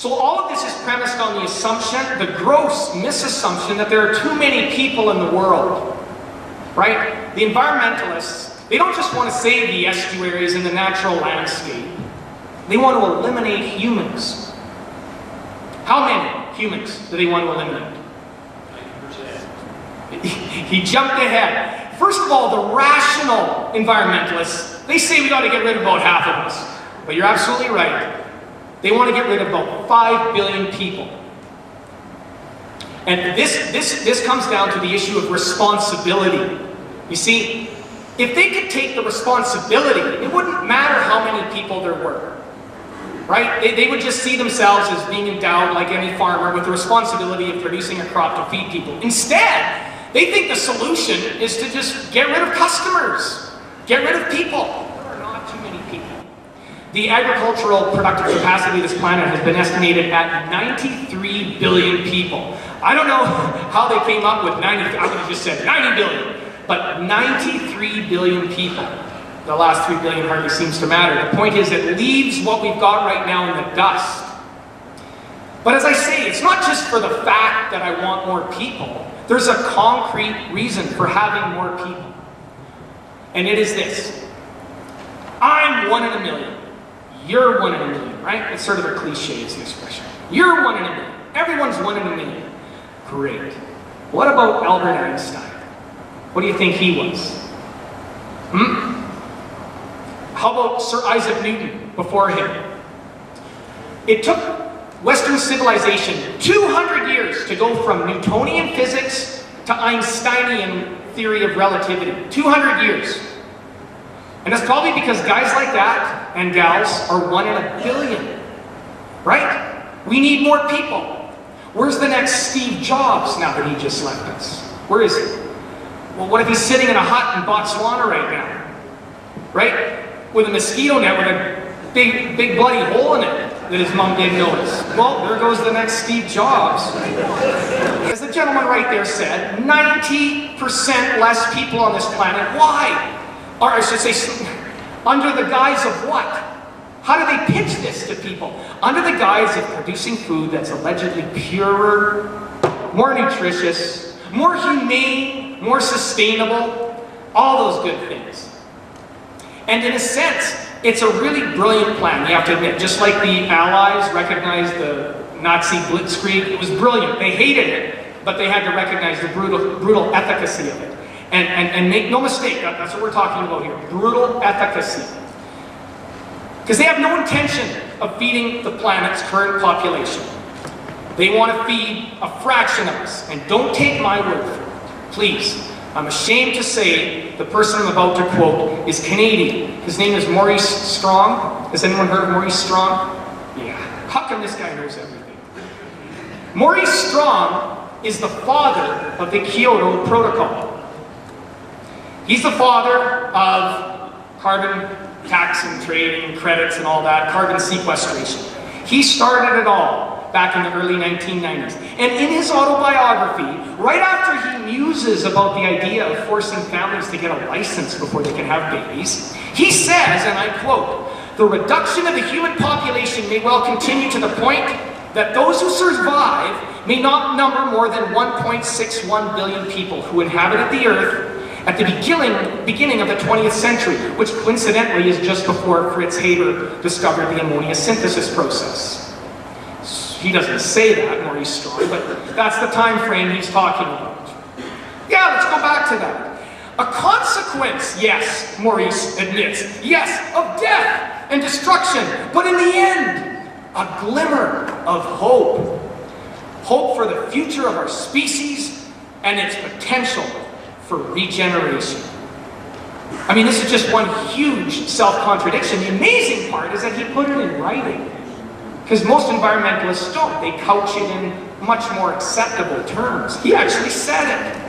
So all of this is premised on the assumption, the gross misassumption, that there are too many people in the world, right? The environmentalists, they don't just want to save the estuaries and the natural landscape. They want to eliminate humans. How many humans do they want to eliminate? 90%. He jumped ahead. First of all, the rational environmentalists, they say we got to get rid of about half of us. But you're absolutely right. They want to get rid of about 5 billion people. And this comes down to the issue of responsibility. You see, if they could take the responsibility, it wouldn't matter how many people there were. Right? They would just see themselves as being endowed, like any farmer, with the responsibility of producing a crop to feed people. Instead, they think the solution is to just get rid of customers. Get rid of people. There are not too many people. The agricultural productive capacity of this planet has been estimated at 93 billion people. I don't know how they came up with 90, I would have just said 90 billion, but 93 billion people. The last 3 billion hardly seems to matter. The point is, it leaves what we've got right now in the dust. But as I say, it's not just for the fact that I want more people. There's a concrete reason for having more people. And it is this. I'm 1 in a million. You're 1 in a million, right? It's sort of a cliche, is the expression. You're 1 in a million. Everyone's 1 in a million. Great. What about Albert Einstein? What do you think he was? How about Sir Isaac Newton before him? It took Western civilization 200 years to go from Newtonian physics to Einsteinian theory of relativity. 200 years. And that's probably because guys like that and gals are 1 in a billion. Right? We need more people. Where's the next Steve Jobs now that he just left us? Where is he? Well, what if he's sitting in a hut in Botswana right now? Right? With a mosquito net with a big bloody hole in it that his mom didn't notice. Well, there goes the next Steve Jobs. As the gentleman right there said, 90% less people on this planet. Why? Or I should say, under the guise of what? How do they pitch this to people? Under the guise of producing food that's allegedly purer, more nutritious, more humane, more sustainable, all those good things. And in a sense, it's a really brilliant plan, you have to admit. Just like the Allies recognized the Nazi blitzkrieg, it was brilliant. They hated it, but they had to recognize the brutal efficacy of it. And make no mistake, that's what we're talking about here, brutal efficacy. Because they have no intention of feeding the planet's current population. They want to feed a fraction of us. And don't take my word for it, please. I'm ashamed to say the person I'm about to quote is Canadian. His name is Maurice Strong. Has anyone heard of Maurice Strong? Yeah. How come this guy knows everything? Maurice Strong is the father of the Kyoto Protocol. He's the father of carbon tax and trading, credits and all that, carbon sequestration. He started it all back in the early 1990s. And in his autobiography, right after he muses about the idea of forcing families to get a license before they can have babies, he says, and I quote, "The reduction of the human population may well continue to the point that those who survive may not number more than 1.61 billion people who inhabited the earth at the beginning of the 20th century, which coincidentally is just before Fritz Haber discovered the ammonia synthesis process." He doesn't say that, Maurice Strong, but that's the time frame he's talking about. Yeah, let's go back to that. A consequence, yes, Maurice admits, yes, of death and destruction, but in the end, a glimmer of hope. Hope for the future of our species and its potential for regeneration. I mean, this is just one huge self-contradiction. The amazing part is that he put it in writing. Because most environmentalists don't. They couch it in much more acceptable terms. He actually said it.